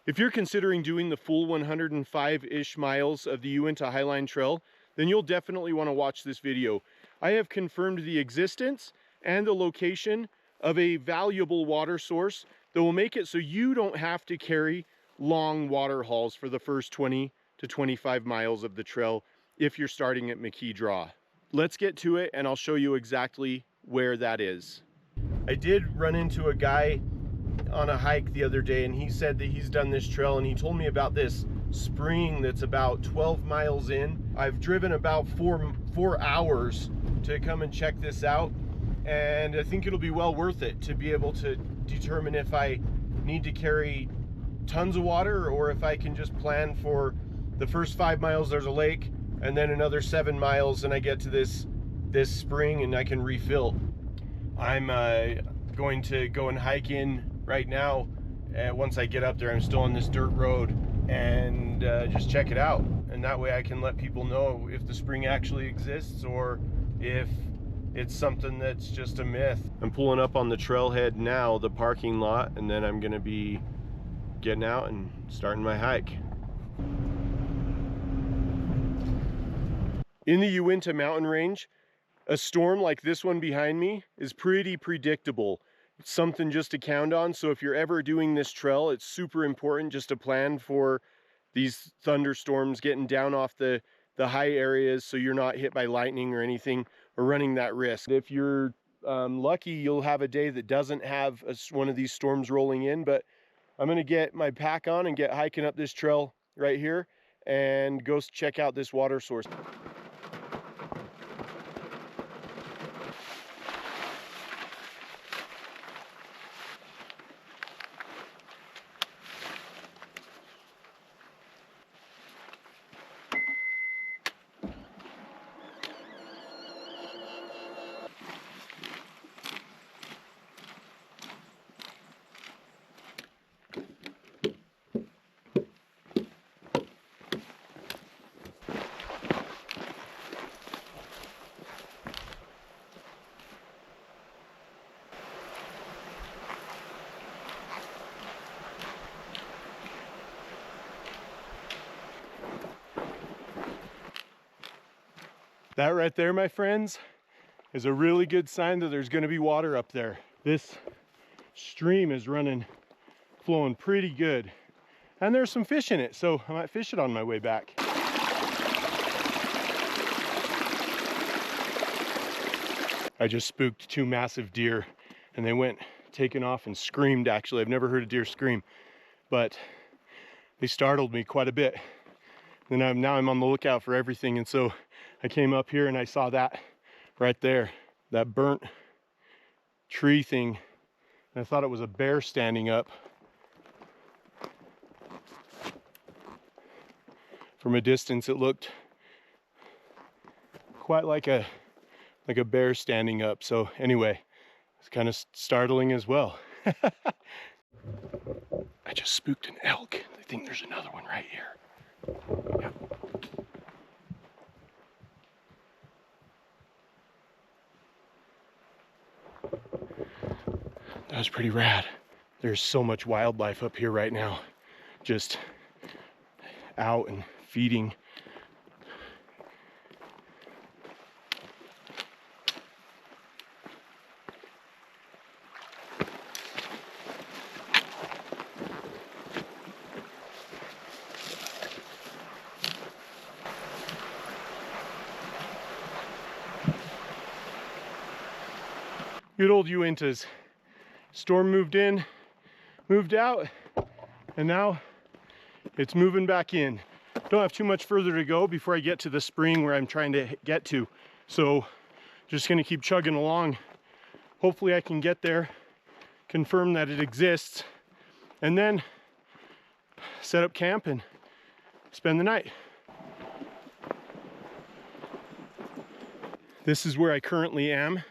If you're considering doing the full 105-ish miles of the Uinta Highline Trail, then you'll definitely want to watch this video. I have confirmed the existence and the location of a valuable water source that will make it so you don't have to carry long water hauls for the first 20 to 25 miles of the trail if you're starting at McKee Draw. Let's get to it and I'll show you exactly where that is. I did run into a guy on a hike the other day, and he said that he's done this trail, and he told me about this spring that's about 12 miles in. I've driven about four hours to come and check this out, and I think it'll be well worth it to be able to determine if I need to carry tons of water or if I can just plan for the first 5 miles there's a lake, and then another 7 miles and I get to this spring and I can refill. I'm going to go and hike in right now, and once I get up there, I'm still on this dirt road, and just check it out, and that way I can let people know if the spring actually exists or if it's something that's just a myth. I'm pulling up on the trailhead now, the parking lot, and then I'm gonna be getting out and starting my hike. In the Uinta mountain range, a storm like this one behind me is pretty predictable. It's something just to count on. So if you're ever doing this trail, it's super important just to plan for these thunderstorms getting down off the high areas so you're not hit by lightning or anything or running that risk. If you're lucky, you'll have a day that doesn't have one of these storms rolling in, but I'm gonna get my pack on and get hiking up this trail right here and go check out this water source. That right there, my friends, is a really good sign that there's going to be water up there. This stream is flowing pretty good. And there's some fish in it, so I might fish it on my way back. I just spooked 2 massive deer, and they went taking off and screamed. Actually, I've never heard a deer scream, but they startled me quite a bit. And now I'm on the lookout for everything, and so I came up here and I saw that right there, that burnt tree thing, and I thought it was a bear standing up. From a distance, it looked quite like a bear standing up. So anyway, it's kind of startling as well. I just spooked an elk. I think there's another one right here. Yep. That was pretty rad. There's so much wildlife up here right now, just out and feeding. Good old Uintas. Storm moved in, moved out, and now it's moving back in. Don't have too much further to go before I get to the spring where I'm trying to get to. So just gonna keep chugging along. Hopefully I can get there, confirm that it exists, and then set up camp and spend the night. This is where I currently am.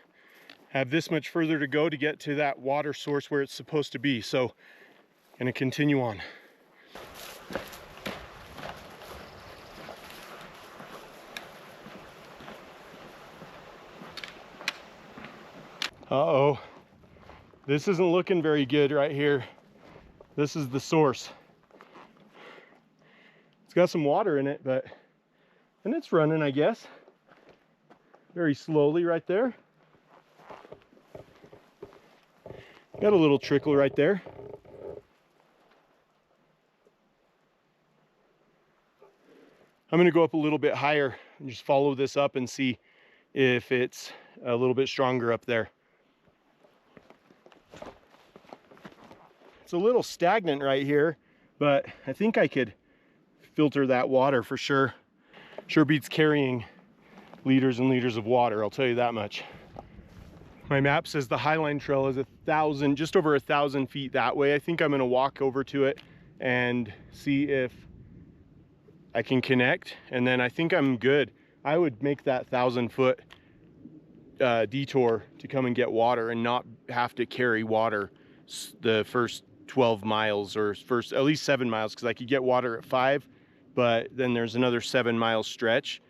Have this much further to go to get to that water source where it's supposed to be. So I'm gonna continue on. Uh-oh, this isn't looking very good right here. This is the source. It's got some water in it, and it's running, I guess. Very slowly right there. Got a little trickle right there. I'm gonna go up a little bit higher and just follow this up and see if it's a little bit stronger up there. It's a little stagnant right here, but I think I could filter that water for sure. Sure beats carrying liters and liters of water, I'll tell you that much. My map says the Highline Trail is just over 1,000 feet that way. I think I'm gonna walk over to it and see if I can connect, and then I think I'm good. I would make that 1,000-foot detour to come and get water and not have to carry water the first 12 miles or first at least 7 miles, because I could get water at 5, but then there's another 7-mile stretch.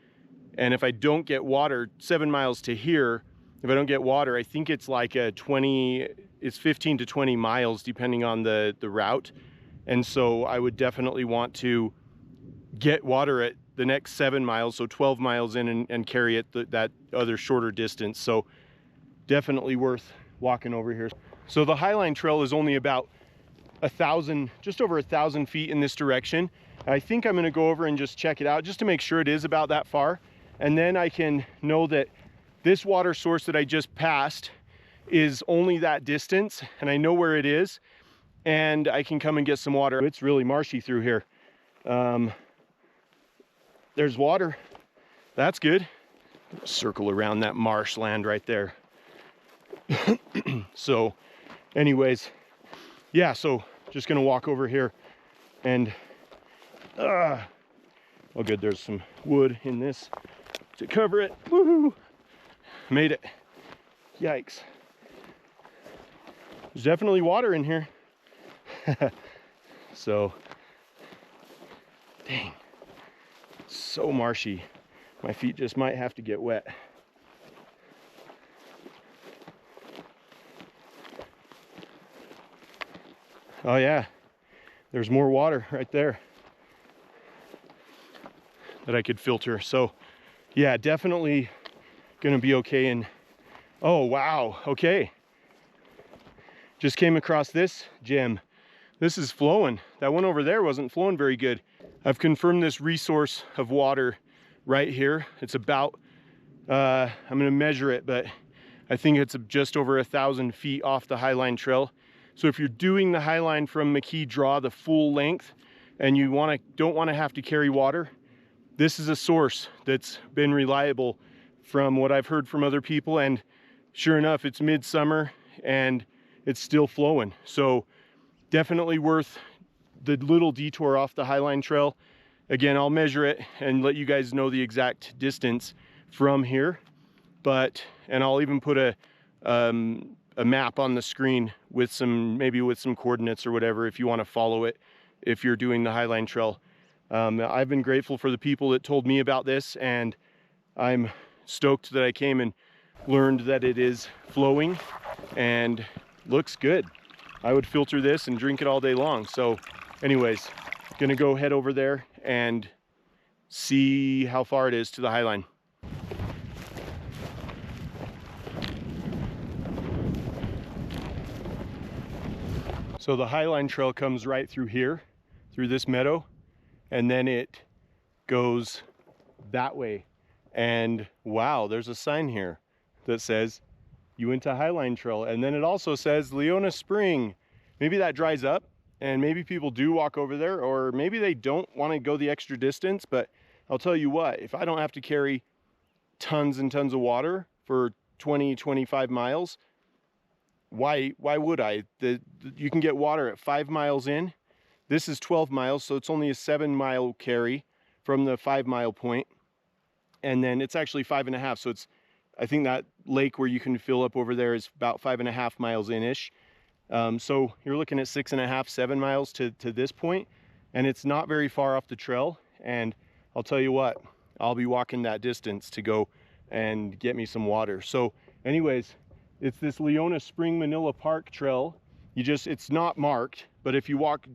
And if I don't get water 7 miles to here, if I don't get water, I think it's like it's 15 to 20 miles depending on the route. And so I would definitely want to get water at the next 7 miles, so 12 miles in, and carry it that other shorter distance. So definitely worth walking over here. So the Highline Trail is only about 1,000, just over 1,000 feet in this direction. I think I'm gonna go over and just check it out just to make sure it is about that far. And then I can know that this water source that I just passed is only that distance, and I know where it is, and I can come and get some water. It's really marshy through here. There's water. That's good. Circle around that marshland right there. So anyways, yeah, so just gonna walk over here and oh good, there's some wood in this to cover it. Woohoo! Made it. Yikes. There's definitely water in here. So dang, so marshy. My feet just might have to get wet. Oh yeah, there's more water right there that I could filter. So yeah, definitely gonna be okay. And oh wow, okay, just came across this gem. This is flowing. That one over there wasn't flowing very good. I've confirmed this resource of water right here. It's about I'm gonna measure it, but I think it's just over 1,000 feet off the Highline Trail. So if you're doing the Highline from McKee Draw the full length and you don't want to have to carry water, this is a source that's been reliable from what I've heard from other people. And sure enough, it's midsummer and it's still flowing. So definitely worth the little detour off the Highline Trail. Again, I'll measure it and let you guys know the exact distance from here. And I'll even put a map on the screen with maybe with some coordinates or whatever if you want to follow it if you're doing the Highline Trail. I've been grateful for the people that told me about this, and I'm stoked that I came and learned that it is flowing and looks good. I would filter this and drink it all day long. So anyways, gonna go head over there and see how far it is to the Highline. So the Highline Trail comes right through here, through this meadow, and then it goes that way. And wow, there's a sign here that says Uinta Highline Trail. And then it also says Leona Spring. Maybe that dries up and maybe people do walk over there, or maybe they don't want to go the extra distance. But I'll tell you what, if I don't have to carry tons and tons of water for 20, 25 miles, why would I? You can get water at 5 miles in. This is 12 miles, so it's only a 7-mile carry from the 5-mile point. And then it's actually 5.5. So I think that lake where you can fill up over there is about 5.5 miles in-ish. So you're looking at 6.5, 7 miles to this point, and it's not very far off the trail. And I'll tell you what, I'll be walking that distance to go and get me some water. So anyways, it's this Leona Spring Manilla Park Trail. It's not marked, but if you walk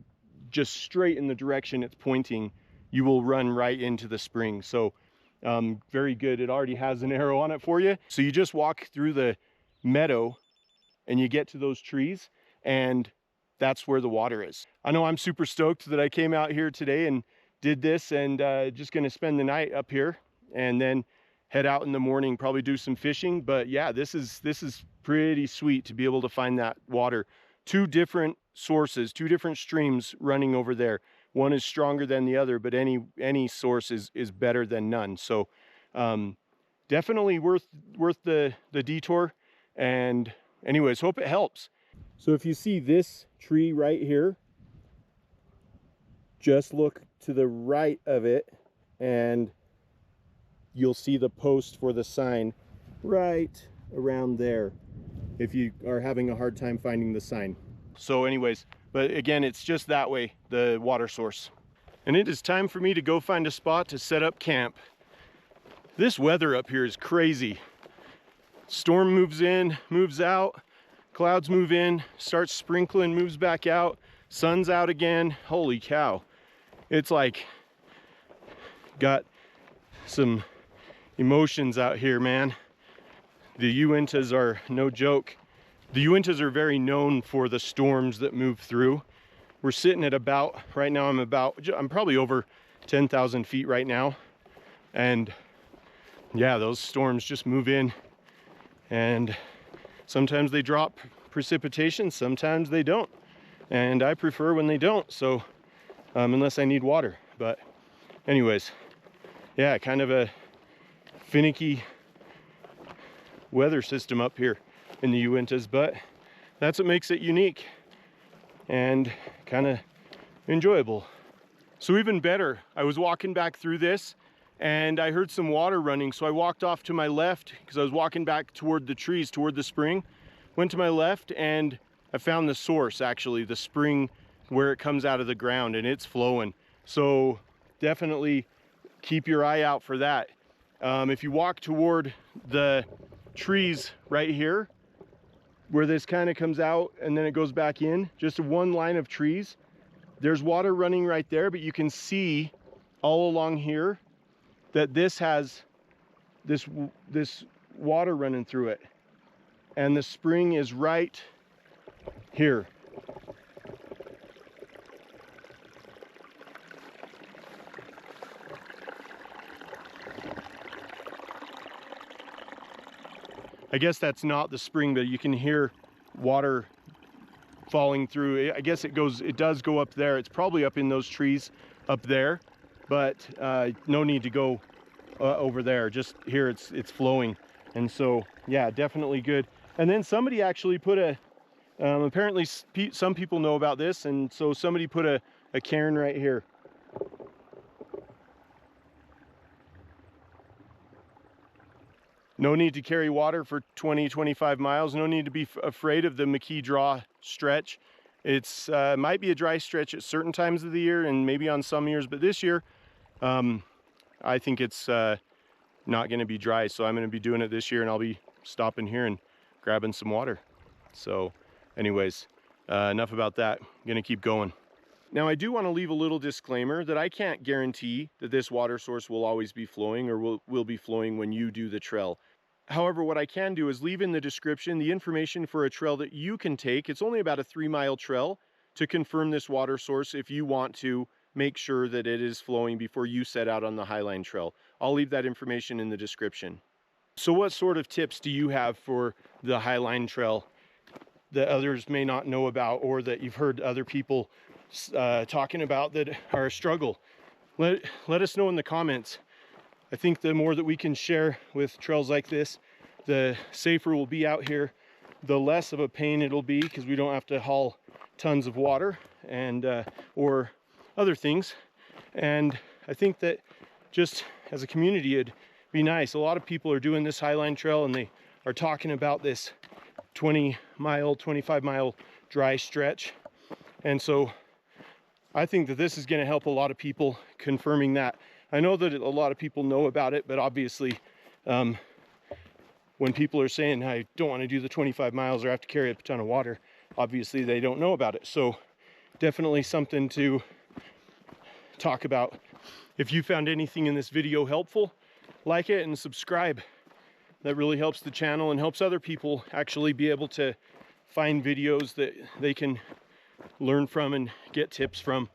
just straight in the direction it's pointing, you will run right into the spring. So very good. It already has an arrow on it for you. So you just walk through the meadow and you get to those trees, and that's where the water is. I know I'm super stoked that I came out here today and did this, and just gonna spend the night up here and then head out in the morning, probably do some fishing. But yeah, this is pretty sweet to be able to find that water. Two different sources, two different streams running over there. One is stronger than the other, but any source is better than none. So definitely worth the detour. And anyways, hope it helps. So if you see this tree right here, just look to the right of it and you'll see the post for the sign right around there if you are having a hard time finding the sign. So anyways, but again, it's just that way, the water source. And it is time for me to go find a spot to set up camp. This weather up here is crazy. Storm moves in, moves out, clouds move in, starts sprinkling, moves back out, sun's out again. Holy cow. It's like got some emotions out here, man. The Uintas are no joke. The Uintas are very known for the storms that move through. We're sitting at about, right now I'm probably over 10,000 feet right now. And yeah, those storms just move in, and sometimes they drop precipitation, sometimes they don't. And I prefer when they don't, so unless I need water. But anyways, yeah, kind of a finicky weather system up here in the Uintas, but that's what makes it unique and kind of enjoyable. So even better, I was walking back through this and I heard some water running, so I walked off to my left because I was walking back toward the trees, toward the spring. Went to my left and I found the source, actually, the spring where it comes out of the ground, and it's flowing. So definitely keep your eye out for that. If you walk toward the trees right here, where this kind of comes out and then it goes back in, just one line of trees, there's water running right there, but you can see all along here that this has this water running through it, and the spring is right here. I guess that's not the spring, but you can hear water falling through. I guess it does go up there. It's probably up in those trees up there, but no need to go over there. Just here it's flowing. And so yeah, definitely good. And then somebody actually put a apparently some people know about this, and so somebody put a cairn right here. No need to carry water for 20-25 miles. No need to be afraid of the McKee Draw stretch. It's might be a dry stretch at certain times of the year and maybe on some years, but this year I think it's not going to be dry. So I'm going to be doing it this year, and I'll be stopping here and grabbing some water. So anyways, enough about that. I'm going to keep going. Now I do want to leave a little disclaimer that I can't guarantee that this water source will always be flowing or will be flowing when you do the trail. However, what I can do is leave in the description the information for a trail that you can take. It's only about a 3-mile trail to confirm this water source if you want to make sure that it is flowing before you set out on the Highline Trail. I'll leave that information in the description. So what sort of tips do you have for the Highline Trail that others may not know about, or that you've heard other people talking about that are a struggle? Let us know in the comments. I think the more that we can share with trails like this, the safer we'll be out here, the less of a pain it'll be, because we don't have to haul tons of water and or other things. And I think that just as a community, it'd be nice. A lot of people are doing this Highline Trail, and they are talking about this 20-mile, 25-mile dry stretch. And so I think that this is going to help a lot of people confirming that. I know that a lot of people know about it, but obviously when people are saying, I don't want to do the 25 miles or have to carry a ton of water, obviously they don't know about it. So definitely something to talk about If you found anything in this video helpful, like it and subscribe. That really helps the channel and helps other people actually be able to find videos that they can learn from and get tips from.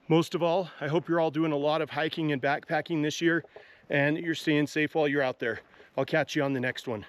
Most of all, I hope you're all doing a lot of hiking and backpacking this year and that you're staying safe while you're out there. I'll catch you on the next one.